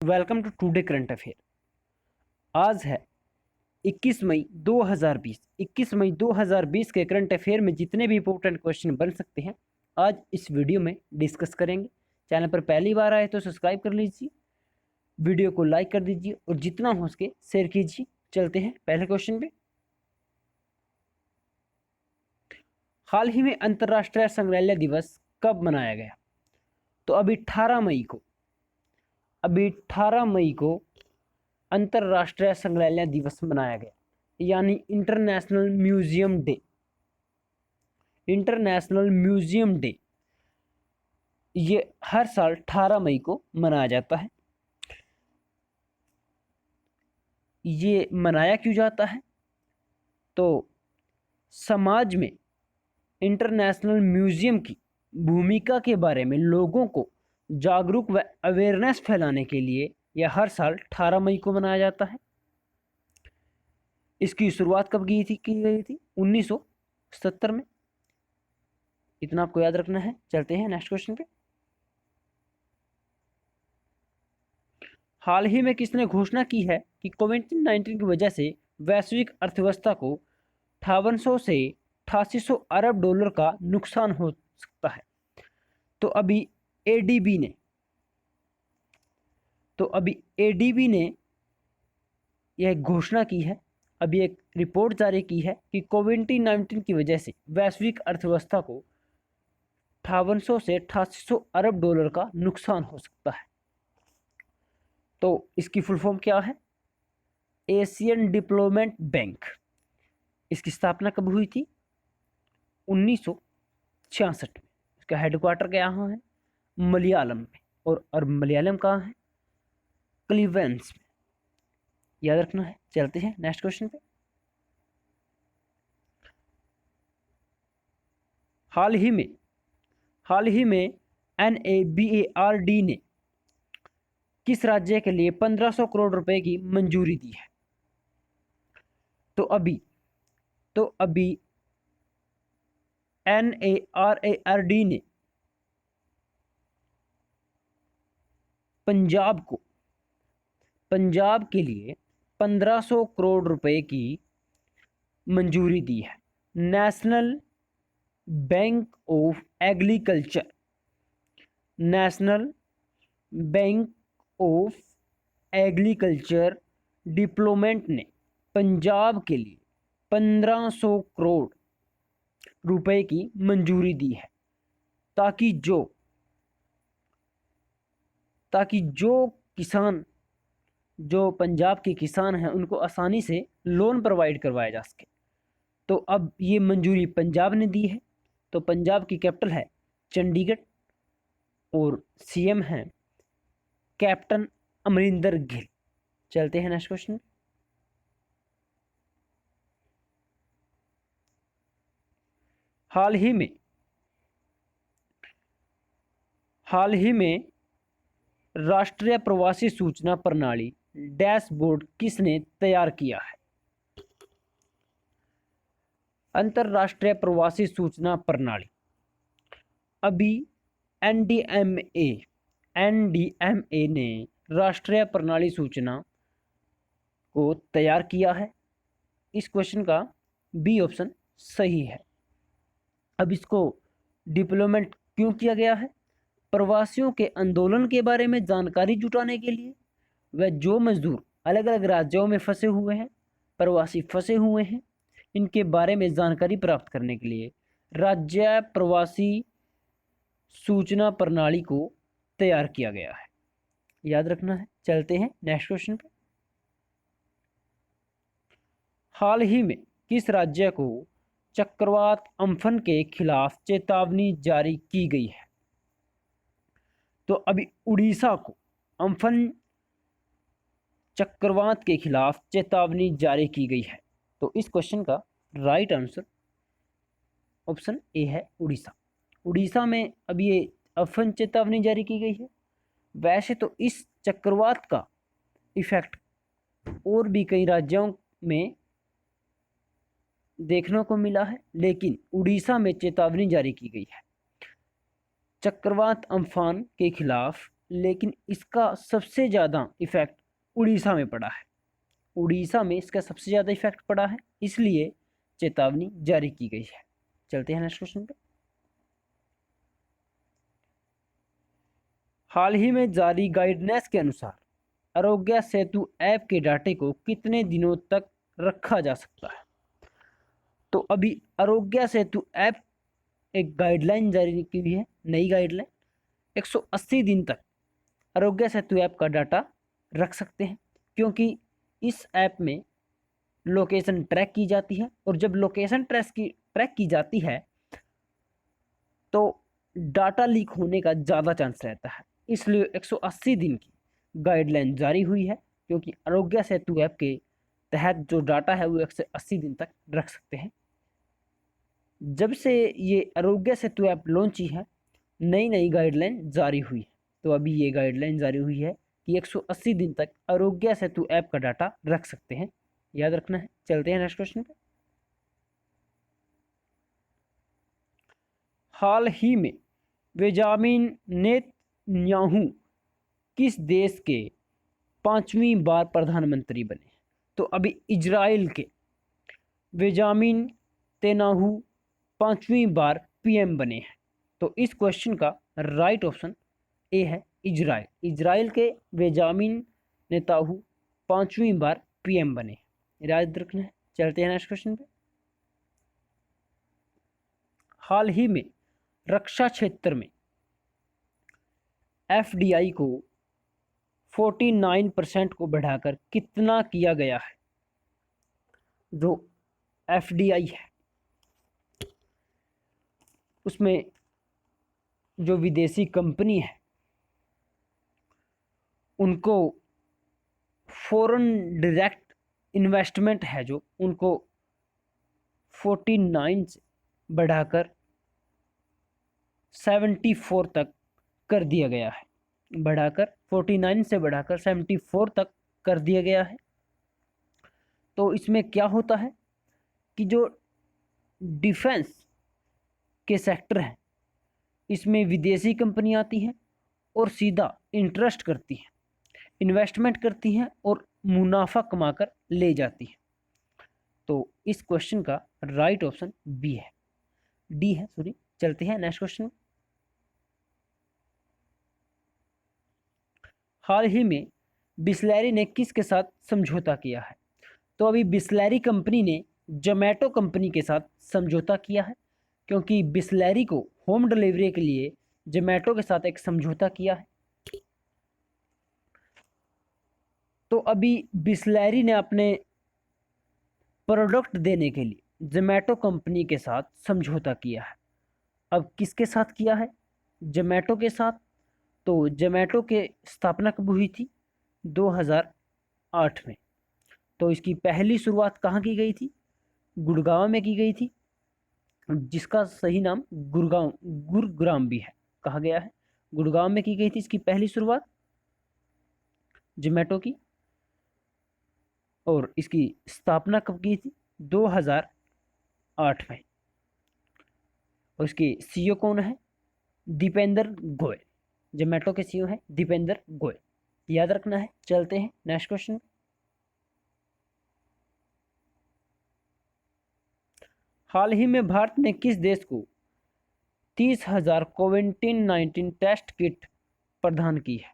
Welcome to today current affair. आज है 21 मई 2020। 21 मई 2020 के करंट अफेयर में जितने भी इंपॉर्टेंट क्वेश्चन बन सकते हैं आज इस वीडियो में डिस्कस करेंगे। चैनल पर पहली बार आए तो सब्सक्राइब कर लीजिए, वीडियो को लाइक कर दीजिए और जितना हो सके शेयर कीजिए। चलते हैं पहले क्वेश्चन पे। हाल ही में अंतर्राष्ट्रीय संग्रहालय दिवस कब मनाया गया? तो अभी 18 मई को अंतर्राष्ट्रीय संग्रहालय दिवस मनाया गया, यानी international museum day. International museum day ये हर साल 18 मई को मनाया जाता है। ये मनाया क्यों जाता है? तो समाज में इंटरनेशनल म्यूजियम की भूमिका के बारे में लोगों को जागरूक व अवेयरनेस फैलाने के लिए यह हर साल 18 मई को मनाया जाता है। इसकी शुरुआत कब की गई थी? 1970 में। इतना आपको याद रखना है। चलते हैं नेक्स्ट क्वेश्चन पे। हाल ही में किसने घोषणा की है कि कोविड-19 की वजह से वैश्विक अर्थव्यवस्था को 5800 से 8800 अरब डॉलर का नुकसान हो सकता है? तो अभी एडीबी ने यह घोषणा की है, अभी एक रिपोर्ट जारी की है कि कोविड-19 की वजह से वैश्विक अर्थव्यवस्था को 5800 से 8800 अरब डॉलर का नुकसान हो सकता है। तो इसकी फुल फॉर्म क्या है? Asian development bank. इसकी स्थापना कब हुई थी? 1966 में। इसका हेडक्वार्टर कहाँ है? मलयालम में। और मलयालम कहाँ है? क्लीवेंस में। याद रखना है। चलते हैं नेक्स्ट क्वेश्चन पे। हाल ही में NABARD ने किस राज्य के लिए 1500 करोड़ रुपए की मंजूरी दी है? तो अभी NARARD ने पंजाब के लिए 1500 करोड़ रुपए की मंजूरी दी है। National bank of agriculture development ने पंजाब के लिए 1500 करोड़ रुपए की मंजूरी दी है ताकि जो पंजाब के किसान हैं उनको आसानी से लोन प्रोवाइड करवाया जा सके। तो अब ये मंजूरी पंजाब ने दी है। तो पंजाब की कैपिटल है चंडीगढ़ और CM हैं कैप्टन अमरिंदर गिल। चलते हैं नेक्स्ट क्वेश्चन। हाल ही में राष्ट्रीय प्रवासी सूचना प्रणाली डैशबोर्ड किसने तैयार किया है? अंतरराष्ट्रीय प्रवासी सूचना प्रणाली अभी NDMA ने राष्ट्रीय प्रणाली सूचना को तैयार किया है। इस क्वेश्चन का बी ऑप्शन सही है। अब इसको डिप्लोमेट क्यों किया गया है? प्रवासियों के आंदोलन के बारे में जानकारी जुटाने के लिए व जो मजदूर अलग अलग राज्यों में फंसे हुए हैं, प्रवासी फंसे हुए हैं, इनके बारे में जानकारी प्राप्त करने के लिए राज्य प्रवासी सूचना प्रणाली को तैयार किया गया है। याद रखना है। चलते हैं नेक्स्ट क्वेश्चन पे। हाल ही में किस राज्य को चक्रवात अम्फन के खिलाफ चेतावनी जारी की गई है? तो अभी उड़ीसा को अम्फन चक्रवात के खिलाफ चेतावनी जारी की गई है। तो इस क्वेश्चन का राइट आंसर ऑप्शन ए है उड़ीसा। उड़ीसा में अभी ये अम्फन चेतावनी जारी की गई है। वैसे तो इस चक्रवात का इफेक्ट और भी कई राज्यों में देखने को मिला है, लेकिन उड़ीसा में चेतावनी जारी की गई है। चक्रवात अम्फान के खिलाफ लेकिन इसका सबसे ज़्यादा इफेक्ट उड़ीसा में पड़ा है। उड़ीसा में इसका सबसे ज़्यादा इफेक्ट पड़ा है, इसलिए चेतावनी जारी की गई है। चलते हैं नेक्स्ट क्वेश्चन पे। हाल ही में जारी गाइडलाइंस के अनुसार आरोग्य सेतु ऐप के डाटे को कितने दिनों तक रखा जा सकता है? तो अभी आरोग्य सेतु ऐप एक गाइडलाइन जारी की हुई है, नई गाइडलाइन। 180 दिन तक आरोग्य सेतु ऐप का डाटा रख सकते हैं, क्योंकि इस ऐप में लोकेशन ट्रैक की जाती है, और जब लोकेशन ट्रैक की जाती है तो डाटा लीक होने का ज़्यादा चांस रहता है। इसलिए 180 दिन की गाइडलाइन जारी हुई है, क्योंकि आरोग्य सेतु ऐप के तहत जो डाटा है वो 180 दिन तक रख सकते हैं। जब से ये आरोग्य सेतु ऐप लॉन्च ही है, नई नई गाइडलाइन जारी हुई है। तो अभी ये गाइडलाइन जारी हुई है कि 180 दिन तक आरोग्य सेतु ऐप का डाटा रख सकते हैं, याद रखना है। चलते हैं नेक्स्ट क्वेश्चन पे। हाल ही में बेंजामिन नेतन्याहू किस देश के 5वीं बार प्रधानमंत्री बने? तो अभी इजराइल के बेंजामिन नेतन्याहू 5वीं बार पीएम बने हैं। तो इस क्वेश्चन का राइट ऑप्शन ए है इजराइल। इजराइल के बेंजामिन नेतन्याहू 5वीं बार पीएम बने, याद रखना है। चलते हैं नेक्स्ट क्वेश्चन पे। हाल ही में रक्षा क्षेत्र में एफडीआई को 49% को बढ़ाकर कितना किया गया है? जो एफडीआई है उसमें जो विदेशी कंपनी है उनको फॉरेन डायरेक्ट इन्वेस्टमेंट है जो उनको 49 से बढ़ाकर 74 तक कर दिया गया है। बढ़ाकर 49 से बढ़ाकर 74 तक कर दिया गया है। तो इसमें क्या होता है कि जो डिफेंस के सेक्टर हैं इसमें विदेशी कंपनी आती हैं और सीधा इंटरेस्ट करती हैं, इन्वेस्टमेंट करती हैं और मुनाफा कमाकर ले जाती हैं। तो इस क्वेश्चन का राइट ऑप्शन बी है, डी है, सॉरी। चलते हैं नेक्स्ट क्वेश्चन। हाल ही में बिसलेरी ने किसके साथ समझौता किया है? तो अभी बिसलेरी कंपनी ने जोमेटो कंपनी के साथ समझौता किया है, क्योंकि बिसलेरी को होम डिलीवरी के लिए जोमेटो के साथ एक समझौता किया है। तो अभी बिसलेरी ने अपने प्रोडक्ट देने के लिए जोमेटो कंपनी के साथ समझौता किया है। अब किसके साथ किया है? जोमेटो के साथ। तो जोमेटो के स्थापना कब हुई थी? 2008 में। तो इसकी पहली शुरुआत कहाँ की गई थी? गुड़गांव में की गई थी, जिसका सही नाम गुरुग्राम भी है, कहा गया है। गुड़गांव में की गई थी इसकी पहली शुरुआत जोमेटो की। और इसकी स्थापना कब की थी? 2008 में। और इसके सीईओ कौन है? दीपेंद्र गोयल। जोमेटो के सीईओ है दीपेंद्र गोयल, याद रखना है। चलते हैं नेक्स्ट क्वेश्चन। हाल ही में भारत ने किस देश को 30,000 कोविड-19 टेस्ट किट प्रदान की है?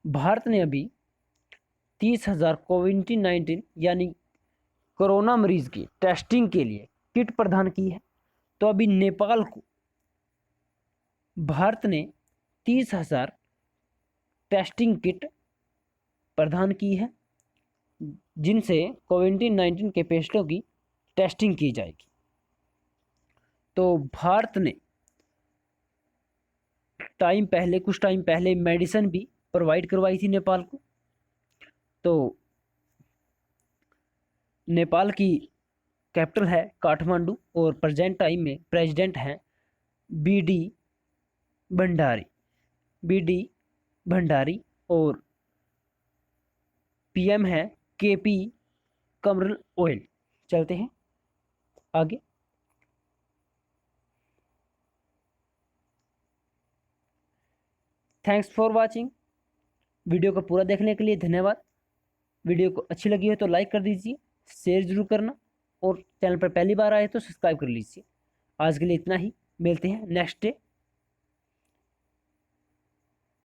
भारत ने अभी 30,000 कोविड-19 यानी कोरोना मरीज की टेस्टिंग के लिए किट प्रदान की है। तो अभी नेपाल को भारत ने 30,000 टेस्टिंग किट प्रदान की है, जिनसे कोविड-19 के पेशेंटों की टेस्टिंग की जाएगी। तो भारत ने कुछ टाइम पहले मेडिसिन भी प्रोवाइड करवाई थी नेपाल को। तो नेपाल की कैपिटल है काठमांडू और प्रेजेंट टाइम में प्रेसिडेंट हैं बीडी भंडारी और पीएम है केपी कमरुल ओयल। चलते हैं आगे। Thanks for watching. वीडियो को पूरा देखने के लिए धन्यवाद। वीडियो को अच्छी लगी हो तो लाइक कर दीजिए, शेयर ज़रूर करना, और चैनल पर पहली बार आए तो सब्सक्राइब कर लीजिए। आज के लिए इतना ही, मिलते हैं नेक्स्ट डे